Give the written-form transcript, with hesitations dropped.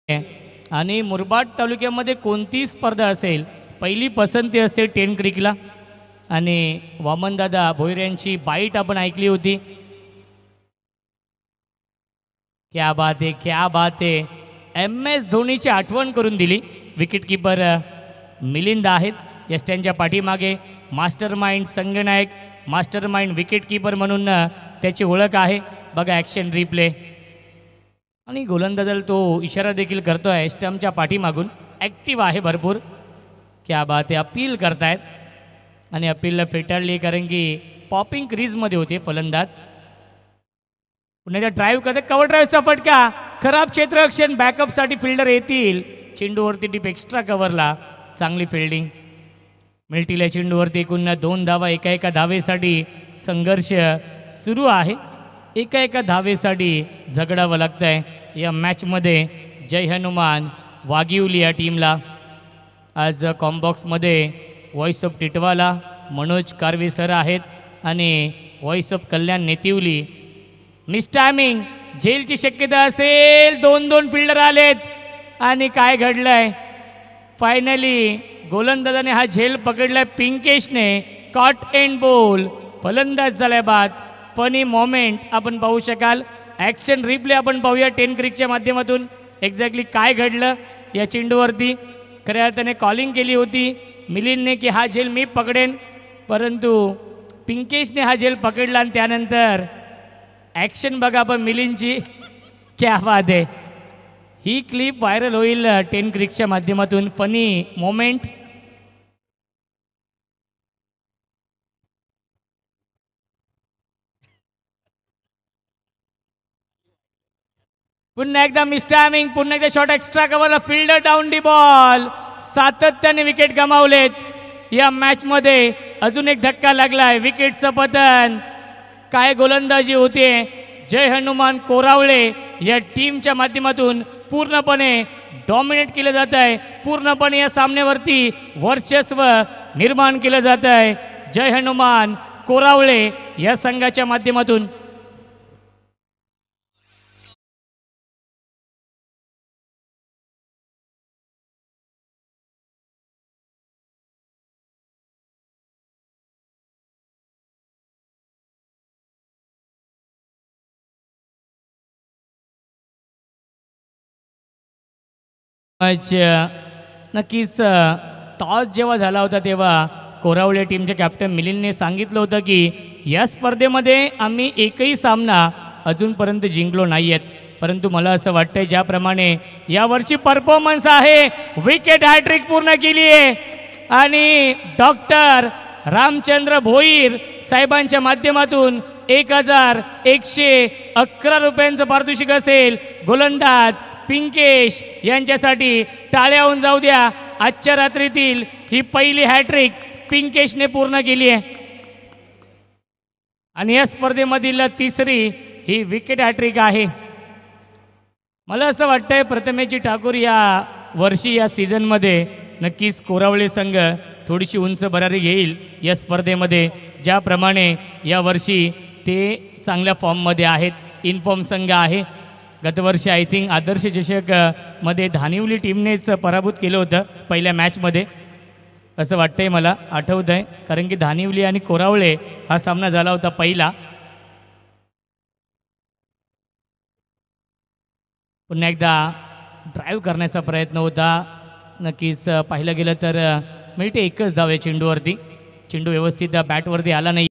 आणि मुरबाड तालुक्यामध्ये कोणती स्पर्धा असेल पहिली पसंती असते 10 क्रिकला। आणि वामनदादा भोईर यांची बाईट आपण ऐकली होती। क्या बात है, क्या बात है। MS धोनीची आठवण करून दिली। विकेटकीपर मिलिंद आहेत यष्ट्यांच्या पाठीमागे। मास्टरमाइंड संगनायक, मास्टरमाइंड विकेटकीपर म्हणून त्याची ओळख आहे। बघा ॲक्शन रिप्ले आणि गोलंदाजाला तो इशारा देखील करतो आहे स्टंपच्या पाठीमागून। ॲक्टिव्ह आहे भरपूर। क्या बात आहे। अपील करतायत आणि अपीलला फेटाळली कारण की पॉपिंग क्रीजमध्ये होते फलंदाज। पुन्हा ड्राईव्ह करते, कव्हर ड्राईव्हचा फटका, खराब क्षेत्ररक्षण, बॅकअपसाठी फिल्डर येतील। चेंडूवरती टीप एक्स्ट्रा कव्हरला, चांगली फिल्डिंग। मिल्टीला चेंडूवरती एकूण 2 धावा, एका धावेसाठी संघर्ष सुरू आहे। एका धावेसाठी झगडावं लागतंय या मॅचमध्ये। जय हनुमान वागिवली या टीमला। आज कॉम्बॉक्समध्ये voice of Titwala Manoj Karve sir आहेत आणि voice of Kalyan Netivali. Miss timing, झेलची शक्यता असेल। 2 फिल्डर आलेत आणि काय घडलंय फायनली गोलंदाजाने हा झेल एक्सरसाइज पिंकेशने। कॉट एंड बॉल, फलंदाज झालाय बाद। फनी मोमेंट आपण पाहू शकाल। ॲक्शन रिप्ले आपण पाहूया 10 क्रिकच्या माध्यमातून। एक्झॅक्टली काय घडलं या चेंडूवरती। खऱ्या अर्थाने कॉलिंग केली होती मिलिंदने की हा झेल मी पकडेन, परंतु पिंकेशने हा झेल पकडला आणि त्यानंतर ॲक्शन बघा आपण मिलिंदची। क्या बात आहे। ही क्लिप व्हायरल होईल 10 क्रिकच्या माध्यमातून। Funny moment. पुन्हा एकदा मिस टायमिंग, पुन्हा एकदा शॉट एक्स्ट्रा कव्हरला, फिल्डर डाऊन डी बॉल। सातत्याने विकेट गमावलेत या मॅचमध्ये। अजून एक धक्का लागलाय, विकेटचं पतन। काय गोलंदाजी होते जय हनुमान कोरावळे या टीमच्या माध्यमातून। पूर्णपणे डॉमिनेट केलं जात आहे, पूर्णपणे या सामन्यावरती वर्चस्व निर्माण केलं जात आहे जय हनुमान कोरावळे या संघाच्या माध्यमातून। नक्कीच टॉस जेव्हा झाला होता तेव्हा कोरावळे टीमचे कॅप्टन मिलिंदने सांगितलं होतं की या स्पर्धेमध्ये आम्ही एकही सामना अजूनपर्यंत जिंकलो नाही आहेत, परंतु मला असं वाटतंय ज्याप्रमाणे यावर्षी परफॉर्मन्स आहे, विकेट हॅट्रिक पूर्ण केली आहे आणि डॉक्टर रामचंद्र भोईर साहेबांच्या माध्यमातून 1111 रुपयांचं पारितोषिक असेल। गोलंदाज पिंकेश यांच्यासाठी टाळ्या होऊन जाऊ द्या। आजच्या रात्रीतील ही पहिली हॅट्रिक पिंकेशने पूर्ण केली आहे आणि या स्पर्धेमधील तिसरी ही विकेट हॅट्रिक आहे। मला असं वाटतंय प्रथमेशजी ठाकूर या वर्षी या सीझनमध्ये नक्कीच कोरावळे संघ थोडीशी उंच भरारी घेईल या स्पर्धेमध्ये। ज्याप्रमाणे या वर्षी ते चांगल्या फॉर्ममध्ये आहेत, इनफॉर्म संघ आहे। गतवर्षी आय थिंक आदर्श चषक मध्ये धानिवली टीमनेच पराभूत केलं होतं पहिल्या मॅचमध्ये, असं वाटतंय मला आठवत आहे, कारण की धानिवली आणि कोरावळे हा सामना झाला होता पहिला। पुन्हा एकदा ड्राईव्ह करण्याचा प्रयत्न होता। नक्कीच पाहिलं गेलं तर मिळते एकच धाव या चेंडूवरती। चेंडू व्यवस्थित बॅटवरती आला नाही।